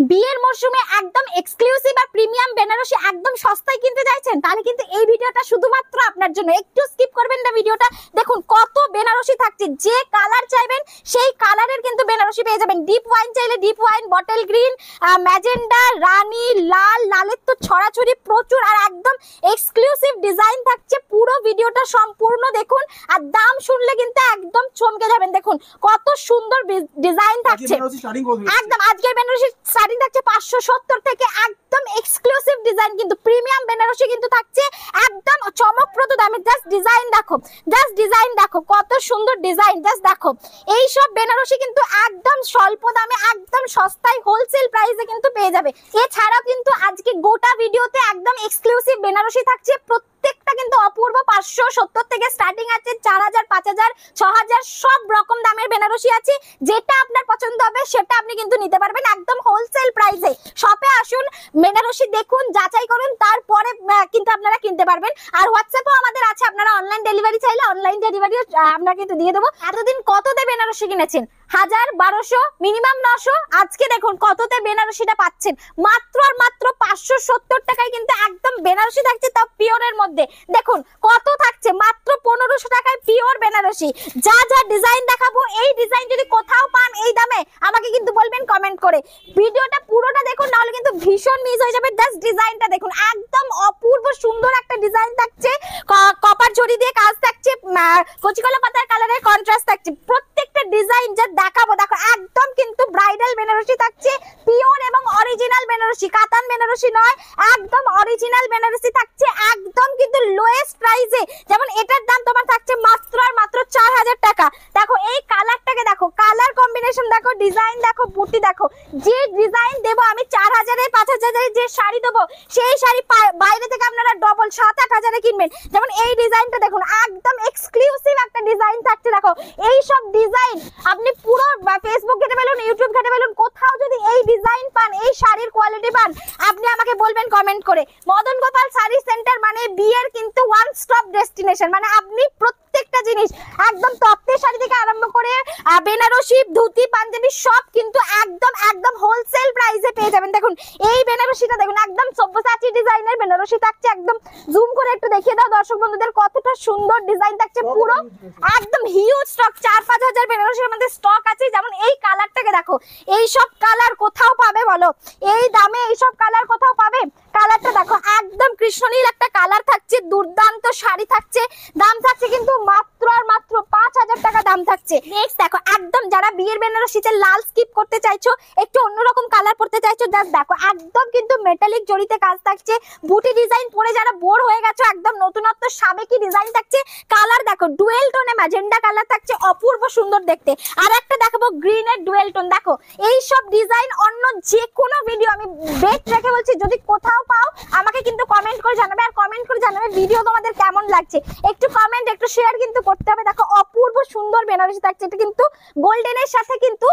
বিয়ের মরশুমে একদম এক্সক্লুসিভ আর প্রিমিয়াম বেনারসি একদম সস্তায় কিনতে চাইছেন, তাহলে কিন্তু এই ভিডিওটা শুধুমাত্র আপনার জন্য। একটু স্কিপ করবেন না ভিডিওটা। দেখুন কত বেনারসি থাকছে, যে কালার চাইবেন সেই কালারের কিন্তু বেনারসি পেয়ে যাবেন। ডিপ ওয়াইন চাইলে deep wine, bottle green, magenta, রানী, লাল, লালের তো ছড়াছড়ি প্রচুর, আর একদম এক্সক্লুসিভ ডিজাইন থাকছে। পুরো ভিডিওটা সম্পূর্ণ দেখুন, আর দাম শুনলে কিন্তু একদম চমকে যাবেন। দেখুন কত সুন্দর ডিজাইন থাকছে। একদম আজকের বেনারসি স্টার্টিং থাকছে 570 থেকে, একদম এক্সক্লুসিভ ডিজাইন কিন্তু প্রিমিয়াম বেনারসি কিন্তু থাকছে একদম চমকপ্রদ দামে। জাস্ট ডিজাইন দেখো, জাস্ট ডিজাইন দেখো, কত সুন্দর ডিজাইন। জাস্ট দেখো, এই সব বেনারসি কিন্তু একদম স্বল্প দামে, একদম সস্তায় হোলসেল প্রাইসে কিন্তু পেয়ে যাবে। এছাড়াও কিন্তু আজকে গোটা ভিডিওতে একদম এক্সক্লুসিভ বেনারসি থাকছে, প্রত্যেকটা কিন্তু অপূর্ব। 570 থেকে স্টার্টিং আছে, 4000, 5000, 6000 সব রকম দামের বেনারসি আছে। যেটা আপনার পছন্দ হবে সেটা আপনি কিন্তু নিতে পারবেন একদম হোলসেল প্রাইসে। শপে আসুন, বেনারসি দেখুন, যাচাই করুন, তারপরে কিন্তু আপনারা কিনতে পারবেন। আর হোয়াটসঅ্যাপও আমাদের আছে, আপনারা অনলাইন ডেলিভারি চাইলে অনলাইন ডেলিভারিও আমরা কিন্তু দিয়ে দেবো। এতদিন কততে বেনারসি কিনেছেন? 1000, 1200, মিনিমাম 900। আজকে দেখুন কততে বেনারসিটা পাচ্ছেন, মাত্র আর মাত্র 570 টাকায় কিন্তু একদম বেনারসি থাকছে, তাও পিওরের মধ্যে। দেখুন কত থাকছে, মাত্র 1500 টাকায় পিওর বেনারসি। যা যা ডিজাইন দেখাবো, এই ডিজাইন যদি কোথাও পান এই দামে আমাকে কিন্তু বলবেন কমেন্ট করে। ভিডিওটা পুরোটা দেখুন, নাহলে কিন্তু ভীষণ মিস হয়ে যাবে। জাস্ট ডিজাইনটা দেখুন, একদম অপূর্ব সুন্দর একটা ডিজাইন থাকছে, কপার জড়ি দিয়ে কাজ থাকছে, কচিকলা পাতার কালারের কন্ট্রাস্ট থাকছে। প্রত্যেকটা ডিজাইন যা দেখাবো দেখো, একদম কিন্তু ব্রাইডাল বেনারসি থাকছে, পিওর এবং অরিজিনাল বেনারসি, কাতান বেনারসি নয়, একদম অরিজিনাল বেনারসি থাকছে, একদম কিন্তু লোয়েস্ট প্রাইসে। যেমন এটার দাম তোমার থাকছে মাত্র আর মাত্র 4000 টাকা। দেখো এই কালারটাকে দেখো, কালার কম্বিনেশন দেখো, ডিজাইন দেখো, বুটি দেখো। যে ডিজাইন দেবো আমি 4000 এ 5000 এ, যে শাড়ি দেবো সেই শাড়ি বাইরে থেকে আপনারা ডবল 7-8 হাজারে কিনবেন। যেমন এই ডিজাইনটা দেখুন, একদম এক্সক্লুসিভ একটা ডিজাইন থাকছে। দেখো এই সব ডিজাইন আপনি পুরো ফেসবুক ঘেটে পেলুন, ইউটিউব ঘেটে পেলুন, কোথাও যদি এই ডিজাইন পান, এই শাড়ির কোয়ালিটি পান, আপনি আমাকে বলবেন কমেন্ট করে। মদন গোপাল শাড়ি সেন্টার মানে বিয়ের কিন্তু ওয়ান স্টপ ডেস্টিনেশন। মানে আপনি প্রত্যেকটা জিনিস একদম তপ্তের শাড়ি থেকে আরম্ভ করে বেনারসি, ধুতি, পাঞ্জাবি সব কিন্তু একদম একদম হোলসেল প্রাইসে পেয়ে যাবেন। দেখুন এই বেনারসিটা দেখুন, একদম সব্যসাচী ডিজাইনের বেনারসি থাকছে। একদম জুম করে একটু দেখিয়ে দাও দর্শক বন্ধুদের, কতটা সুন্দর ডিজাইন থাকছে। পুরো একদম হিউজ স্টক, 4-5 হাজার বেনারসির মধ্যে স্টক আছে। যেমন এই কালারটাকে দেখো, এই সব কালার কোথাও পাবে বলো? এই দামে এই সব কালার কোথাও পাবে? কালারটা দেখো, একদম কৃষ্ণনীল একটা কালার থাকছে, দুর্দান্ত শাড়ি থাকছে। দাম থাকছে কিন্তু মাত্র আর মাত্র 5000 টাকা দাম থাকছে। নেক্সট দেখো, একদম যারা বিয়ের বেনারসিতে লাল স্কিপ করতে চাইছো, একটু অন্যরকম কালার পড়তে চাইছো, জাস্ট দেখো একদম কিন্তু মেটালিক জড়িতে কাজ থাকছে। বুটি ডিজাইন পরে যারা বোর হয়ে গেছো, একদম নতুনত্ব সাবেকি ডিজাইন থাকছে। কালার দেখো, ডুয়েল টোনে ম্যাজেন্ডা কালার থাকছে, অপূর্ব সুন্দর দেখতে। আর একটা দেখাবো গ্রিনের ডুয়েল টোন। দেখো এই সব ডিজাইন অন্য যে কোনো ভিডিও আমি বেট রেখে বলছি, যদি কোথাও পাও আমাকে কিন্তু কমেন্ট করে জানাবে। আর কমেন্ট করে জানাবে ভিডিও তোমাদের কেমন লাগছে, একটু কমেন্ট একটু শেয়ার কিন্তু করতে হবে। দেখো অপূর্ব সুন্দর বেনারসি থাকছে, এটা কিন্তু গোল্ডেনের সাথে কিন্তু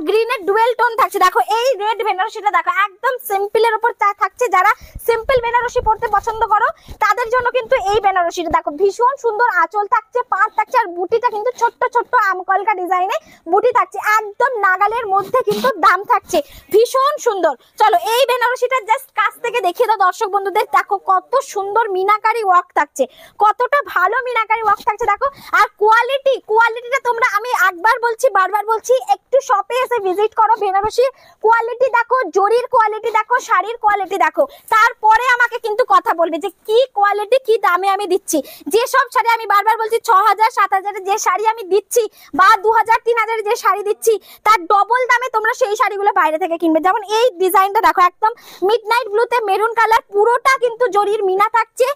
গ্রিনের ডুয়েল টোন থাকছে। দেখো এই রেড বেনারসিটা দেখো, একদম সিম্পলের উপর থাকছে। যারা সিম্পল বেনারসি পড়তে পছন্দ করো তাদের জন্য কিন্তু এই বেনারসিটা দেখো, ভীষণ সুন্দর আঁচল থাকছে, পাড় থাকছে, আর বুটিটা কিন্তু ছোট্ট ছোট্ট আমকলকা ডিজাইনে বুটি থাকছে, একদম নাগালের মধ্যে কিন্তু দাম থাকছে ভীষণ সুন্দর। চলো এই বেনারসিটা জাস্ট কাছ থেকে দেখিয়ে দাও দর্শক বন্ধুদের। দেখো কত সুন্দর মিনাকারি ওয়ার্ক থাকছে, কতটা ভালো মিনাকারি ওয়ার্ক থাকছে। দেখো আর কোয়ালিটিটা তোমরা, আমি একবার বলছি বারবার বলছি, একটু শপে এসে ভিজিট করো। বেনারসির কোয়ালিটি দেখো, জরির কোয়ালিটি দেখো, শাড়ির কোয়ালিটি দেখো, তারপরে আমাকে কিন্তু কথা বলবে যে কি কোয়ালিটি, কি দামে আমি দিচ্ছি। যে সব শাড়ি আমি বারবার বলছি 6000-7000 যে শাড়ি আমি দিচ্ছি, বা 2000-3000 যে শাড়ি দিচ্ছি, তার ডবল দামে তোমরা সেই শাড়িগুলো বাইরে থেকে কিনবে। যেমন এই ডিজাইনটা দেখো, একদম মিডনাইট ব্লুতে মেরুন কালার, পুরোটা কিন্তু জরির মিনা থাকছে,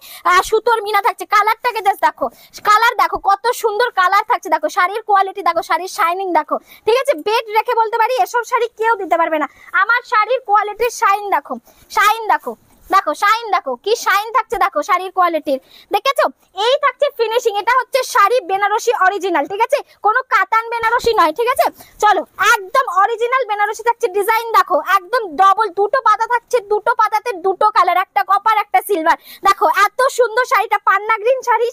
সুতোর মিনা থাকছে। কালারটাকে জাস্ট দেখো, কালার দেখো কত সুন্দর কালার থাকছে। দেখো শাড়ির কোয়ালিটি দেখো, শাড়ির শাইনিং দেখো। ঠিক আছে, বেড রেখে বলতে পারি এসব শাড়ি কেউ দিতে পারবে না। আমার শাড়ির কোয়ালিটির শাইন দেখো, শাইন দেখো, দেখো শাইন দেখো, কি শাইন থাকছে দেখো শাড়ির কোয়ালিটির। দেখেছো, এই থাকছে ফিনিশিং। এটা হচ্ছে শাড়ি বেনারসি অরিজিনাল, ঠিক আছে, কোনো কাতান বেনারসি নয়। ঠিক আছে, চলো একদম অরিজিনাল বেনারসি থাকছে। ডিজাইন দেখো, একদম ডবল দুটো পাতা থাকছে, দুটো পাতাতে দুটো কালার, একটা কপার একটা সিলভার। দেখো এত সুন্দর শাড়িটা, পান্না গ্রিন শাড়ি,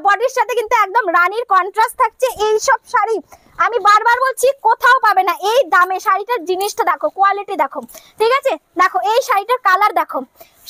বডির সাথে কিন্তু একদম রানীর কন্ট্রাস্ট থাকছে। এই সব শাড়ি আমি বারবার বলছি কোথাও পাবে না এই দামে। শাড়িটার জিনিসটা দেখো, কোয়ালিটি দেখো, ঠিক আছে? দেখো এই শাড়িটার কালার দেখো,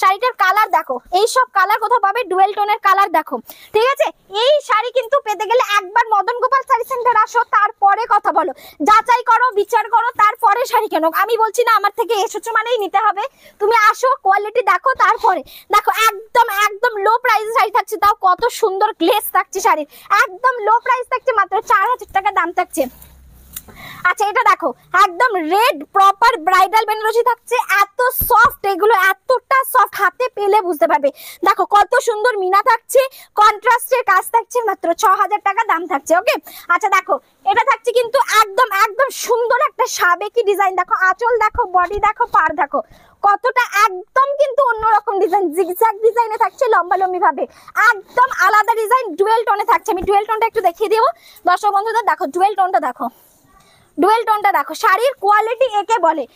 শাড়িটার কালার দেখো, এই সব কালার কোথাও পাবে? ডুয়েল টোনের কালার দেখো, ঠিক আছে? এই শাড়ি কিন্তু পেতে গেলে একবার মদন গোপাল শাড়ি সেন্টার আসো, তারপরে কথা বলো, যাচাই করো, বিচার করো, তারপরে শাড়ি কেনো। আমি বলছি না আমার থেকে এসেছো মানেই নিতে হবে, তুমি আসো, কোয়ালিটি দেখো, তারপরে দেখো। একদম একদম লো প্রাইসে শাড়ি থাকছে, তাও কত সুন্দর গ্লেজ থাকছে শাড়ির, একদম লো প্রাইস থাকছে, মাত্র 4000 টাকা দাম থাকছে। আচ্ছা এটা দেখো, একদম রেড প্রপার ব্রাইডাল বেনারসি থাকছে, এত সফট, এগুলো এতটা সফট, হাতে পেলে বুঝতে পারবে। দেখো কত সুন্দর মিনা থাকছে, কন্ট্রাস্টের কাজ থাকছে, মাত্র 6000 টাকা দাম থাকছে। ওকে, আচ্ছা দেখো এটা থাকছে কিন্তু একদম একদম সুন্দর একটা সাবেকি ডিজাইন। দেখো আঁচল দেখো, বডি দেখো, পাড় দেখো, কতটা একদম কিন্তু অন্যরকম ডিজাইন, জিগজ্যাগ ডিজাইনে থাকছে, লম্বা লম্বি ভাবে, একদম আলাদা ডিজাইন, ডুয়েল টোনে থাকছে। আমি ডুয়েল টোনটা একটু দেখিয়ে দেবো দর্শক বন্ধুদের। দেখো ডুয়েল টোনটা দেখো, ডুয়েল টোনটা দেখো, শাড়ির কোয়ালিটি একে বলে।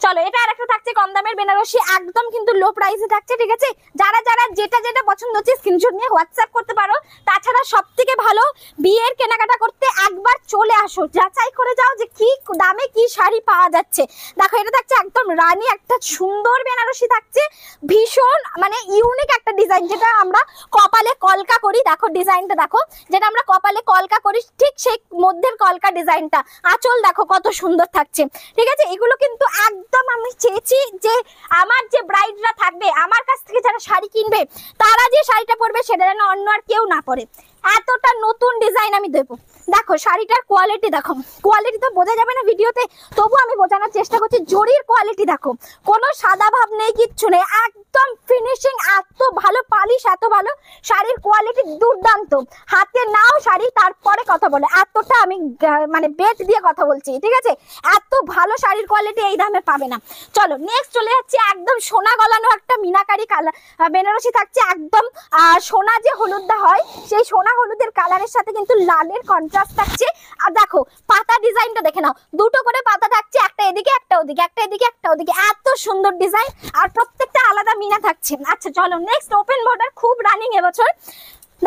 চলো এটা আরেকটা থাকছে কম দামের বেনারসি, একদম কিন্তু লো প্রাইসে থাকছে, ঠিক আছে? যারা যারা যেটা যেটা পছন্দ হচ্ছে স্ক্রিনশট নিয়ে হোয়াটসঅ্যাপ করতে পারো। তাছাড়া সবথেকে ভালো বিয়ের কেনাকাটা করতে একবার চলে আসো, যাচাই করে যাও যে কি দামে কি শাড়ি পাওয়া যাচ্ছে। দেখো এটা থাকছে একদম রানী একটা সুন্দর বেনারসি থাকছে, ভীষণ মানে ইউনিক একটা ডিজাইন, যেটা আমরা কপালে কলকা করি। দেখো ডিজাইনটা দেখো, যেটা আমরা কপালে কলকা করি ঠিক সেই মধ্যের কলকা ডিজাইনটা। আঁচল দেখো কত সুন্দর থাকছে, ঠিক আছে? এগুলো কিন্তু একদম আমি চেয়েছি যে আমার যে ব্রাইডরা থাকবে আমার কাছ থেকে যারা শাড়ি কিনবে, তারা যে শাড়িটা পরবে সেটা যেন অন্য আর কেউ না পরে, এতটা নতুন ডিজাইন আমি দেবো। দেখো শাড়িটার কোয়ালিটি দেখো, কোয়ালিটি তো বোঝা যাবে না ভিডিওতে, তবু আমি বোঝানোর চেষ্টা করছি। জরির কোয়ালিটি দেখো, কোনো সাদা ভাব নেই, কিচ্ছু নেই, একদম ফিনিশিং, এত ভালো পালিশ, এত ভালো শাড়ির কোয়ালিটি, দুর্দান্ত। হাতে নাও শাড়ি তারপরে কথা বলে, এতটা আমি মানে বেট দিয়ে কথা বলছি, ঠিক আছে? এত ভালো শাড়ির কোয়ালিটি এই দামে পাবে না। চলো নেক্সট চলে যাচ্ছি, একদম সোনা গলানো একটা মিনাকারি কালার বেনারসি থাকছে, একদম সোনা যে হলুদটা হয় সেই সোনা হলুদের কালারের সাথে কিন্তু লালের কন্ট্রাস্ট থাকছে। আর দেখো পাতা ডিজাইনটা দেখে নাও, দুটো করে পাতা থাকছে, একটা এদিকে একটা ওদিকে, একটা এদিকে একটা ওদিকে, এত সুন্দর ডিজাইন, আর প্রত্যেকটা আলাদা মিনা থাকছে। আচ্ছা চলো নেক্সট, ওপেন বর্ডার খুব রানিং এবছর।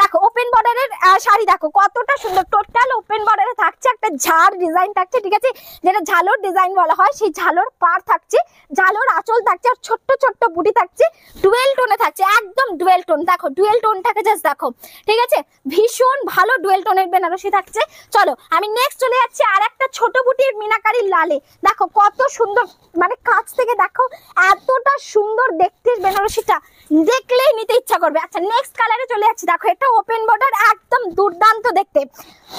দেখো ওপেন বর্ডারের শাড়ি দেখো কতটা সুন্দর, টোটাল ওপেন বর্ডারে থাকছে, একটা ঝাড় ডিজাইন থাকছে, ঠিক আছে? যেটা ঝালোর ডিজাইন বলা হয়, সেই ঝালোর পার থাকছে, ঝালোর আঁচল থাকছে, আর ছোট্ট ছোট্ট বুটি থাকছে, ডুয়েল টোনে থাকছে, একদম ডুয়েল টোন। দেখো ডুয়েল টোনটাকে জাস্ট দেখো, ঠিক আছে? ভীষণ ভালো ডুয়েল টোনের বেনারসি থাকছে। চলো আমি নেক্সট চলে যাচ্ছি আর একটা ছোট বুটির মিনাকারি লালে। দেখো কত সুন্দর, মানে কাছ থেকে দেখো এতটা সুন্দর দেখতে বেনারসিটা, দেখলেই নিতে ইচ্ছা করবে। আচ্ছা নেক্সট কালারে চলে যাচ্ছি। দেখো এটা ওপেন বর্ডার, একদম দুর্দান্ত দেখতে,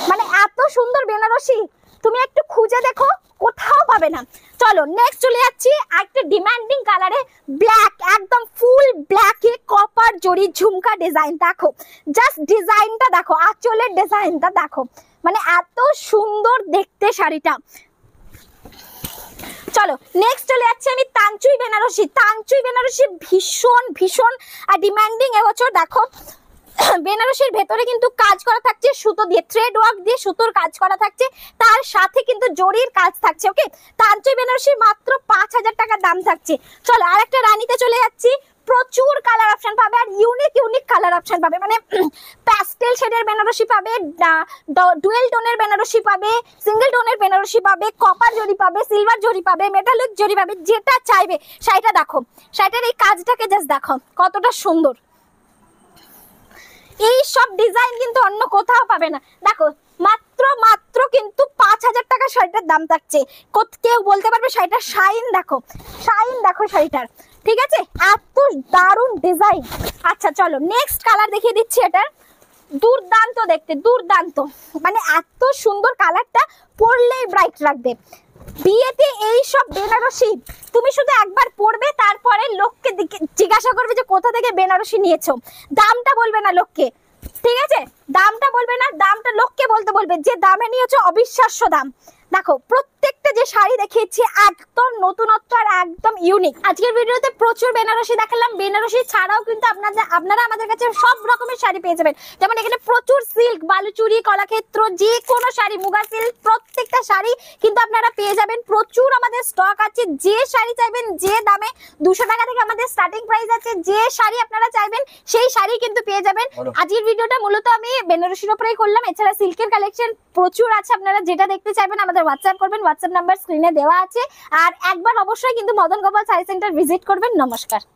মানে এত সুন্দর বেনারসি তুমি একটু খুঁজে দেখো, কোথাও পাবে না। চলো নেক্সট চলে যাচ্ছি একটা ডিমান্ডিং কালারে, ব্ল্যাক, একদম ফুল ব্ল্যাকে কপার জরি ঝুমকা ডিজাইন। দেখো জাস্ট ডিজাইনটা দেখো, আঁচলের ডিজাইনটা দেখো, মানে এত সুন্দর দেখতে শাড়িটা। চলো নেক্সট চলে যাচ্ছে আমি তানচুই বেনারসি। তানচুই বেনারসি ভীষণ ভীষণ ডিমান্ডিং এবছর। দেখো বেনারসির ভেতরে কিন্তু কাজ করা থাকছে সুতো দিয়ে, থ্রেড ওয়ার্ক দিয়ে সুতোর কাজ করা থাকছে, তার সাথে কিন্তু জরির কাজ থাকছে। ওকে, তানচুই বেনারসি মাত্র 5000 টাকা দাম থাকছে। চলো আর একটা রানীতে চলে যাচ্ছি, প্রচুর কালার অপশন পাবে, আর ইউনিক ইউনিক কালার অপশন পাবে, মানে প্যাস্টেল শেডের বেনারসি পাবে, ডুয়েল টোনের বেনারসি পাবে, সিঙ্গেল টোনের বেনারসি পাবে, কপার জরি পাবে, সিলভার জরি পাবে, মেটালিক জরি পাবে, যেটা চাইবে। শাড়িটা দেখো, শাড়িটার এই কাজটাকে জাস্ট দেখো কতটা সুন্দর, এই সব ডিজাইন কিন্তু অন্য কোথাও পাবে না। দেখো মাত্র মাত্র কিন্তু 5000 টাকা শাড়িটার দাম থাকছে। কেউ বলতে পারবে শাড়িটার শাইন দেখো, শাইন দেখো শাড়িটার, ঠিক আছে? এত দারুণ ডিজাইন। আচ্ছা চলো নেক্সট কালার দেখিয়ে দিচ্ছি, এটার দুর্দান্ত দেখতে, দুর্দান্ত, মানে এত সুন্দর কালারটা, পরলেই ব্রাইট লাগবে। বিয়েতে এই সব বেনারসি তুমি শুধু একবার পরবে, তারপরে লোককে জিজ্ঞাসা করবে যে কোথা থেকে বেনারসি নিয়েছো, দামটা বলবে না লোককে, ঠিক আছে? দামটা বলবে না, দামটা লোককে বলতে বলবে যে দামে নিয়েছো অবিশ্বাস্য দাম। দেখো প্রত্যেকটা যে শাড়ি দেখিয়েছি একদম নতুনত্ব আর একদম ইউনিক। আজকের ভিডিওতে প্রচুর বেনারসি দেখালাম, বেনারসি ছাড়াও কিন্তু আপনারা আমাদের কাছে সব রকমের শাড়ি পেয়ে যাবেন। যেমন এখানে প্রচুর সিল্ক, বালুচুরি, কলাক্ষেত্র, যে কোনো শাড়ি, মুগা সিল্ক, প্রত্যেকটা শাড়ি কিন্তু আপনারা পেয়ে যাবেন। প্রচুর আমাদের স্টক আছে, যে শাড়ি চাইবেন যে দামে, 200 টাকা থেকে আমাদের স্টার্টিং প্রাইস আছে, যে শাড়ি আপনারা চাইবেন সেই শাড়ি কিন্তু পেয়ে যাবেন। আজকের ভিডিওটা মূলত আমি বেনারসির উপরেই করলাম। এছাড়া সিল্কের কালেকশন প্রচুর আছে, আপনারা যেটা দেখতে চাইবেন আমাদের হোয়াটসঅ্যাপ করবেন, হোয়াটসঅ্যাপ নাম্বার স্ক্রিনে দেওয়া আছে। আর একবার অবশ্যই কিন্তু মদন গোপাল শাড়ি সেন্টার ভিজিট করবেন। নমস্কার।